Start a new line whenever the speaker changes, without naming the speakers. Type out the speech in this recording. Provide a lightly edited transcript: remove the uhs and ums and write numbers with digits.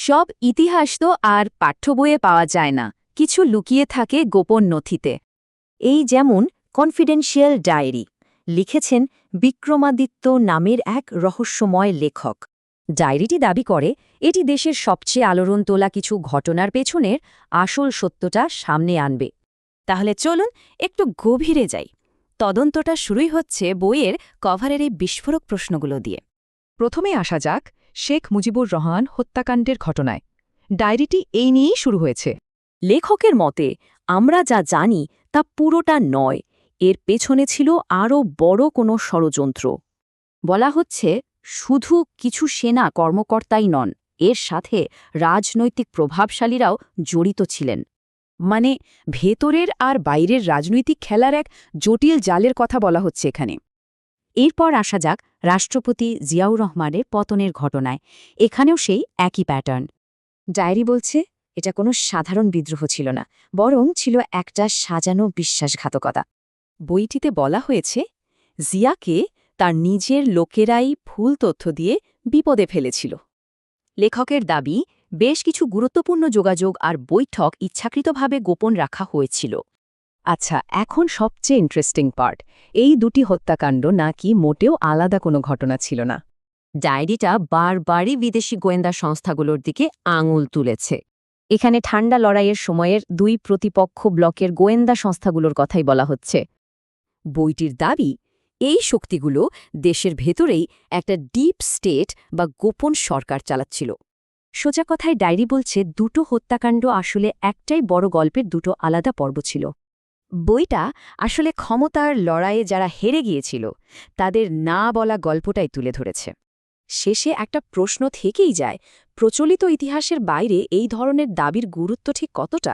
সব ইতিহাস তো আর পাঠ্য বইয়ে পাওয়া যায় না, কিছু লুকিয়ে থাকে গোপন নথিতে।
এই যেমন কনফিডেন্সিয়াল ডায়েরি লিখেছেন বিক্রমাদিত্য নামের এক রহস্যময় লেখক।
ডায়েরিটি দাবি করে এটি দেশের সবচেয়ে আলোড়ন তোলা কিছু ঘটনার পেছনের আসল সত্যটা সামনে আনবে।
তাহলে চলুন একটু গভীরে যাই। তদন্তটা শুরুই হচ্ছে বইয়ের কভারের এই বিস্ফোরক প্রশ্নগুলো দিয়ে।
প্রথমে আসা যাক শেখ মুজিবুর রহমান হত্যাকাণ্ডের ঘটনায়। ডায়েরিটি এই নিয়েই শুরু হয়েছে।
লেখকের মতে আমরা যা জানি তা পুরোটা নয়, এর পেছনে ছিল আরও বড় কোনো ষড়যন্ত্র। বলা হচ্ছে শুধু কিছু সেনা কর্মকর্তাই নন, এর সাথে রাজনৈতিক প্রভাবশালীরাও জড়িত ছিলেন।
মানে ভেতরের আর বাইরের রাজনৈতিক খেলার এক জটিল জালের কথা বলা হচ্ছে এখানে।
এরপর আসা যাক রাষ্ট্রপতি জিয়াউর রহমানের পতনের ঘটনায়। এখানেও সেই একই প্যাটার্ন। ডায়েরি বলছে এটা কোনো সাধারণ বিদ্রোহ ছিল না, বরং ছিল একটা সাজানো বিশ্বাসঘাতকতা।
বইটিতে বলা হয়েছে জিয়াকে তার নিজের লোকেরাই ভুল তথ্য দিয়ে বিপদে ফেলেছিল। লেখকের দাবি বেশ কিছু গুরুত্বপূর্ণ যোগাযোগ আর বৈঠক ইচ্ছাকৃতভাবে গোপন রাখা হয়েছিল। আচ্ছা, এখন সবচেয়ে ইন্টারেস্টিং পার্ট, এই দুটি হত্যাকাণ্ড নাকি মোটেও আলাদা কোনো ঘটনা ছিল না।
ডায়েরিটা বারবারই বিদেশি গোয়েন্দা সংস্থাগুলোর দিকে আঙুল তুলেছে। এখানে ঠান্ডা লড়াইয়ের সময়ের দুই প্রতিপক্ষ ব্লকের গোয়েন্দা সংস্থাগুলোর কথাই বলা হচ্ছে।
বইটির দাবি এই শক্তিগুলো দেশের ভেতরেই একটা ডিপ স্টেট বা গোপন সরকার চালাচ্ছিল।
সোজা কথায় ডায়েরি বলছে দুটো হত্যাকাণ্ড আসলে একটাই বড় গল্পের দুটো আলাদা পর্ব ছিল।
বইটা আসলে ক্ষমতার লড়াইয়ে যারা হেরে গিয়েছিল তাদের না বলা গল্পটাই তুলে ধরেছে। শেষে একটা প্রশ্ন থেকেই যায়, প্রচলিত ইতিহাসের বাইরে এই ধরনের দাবির গুরুত্ব ঠিক কতটা?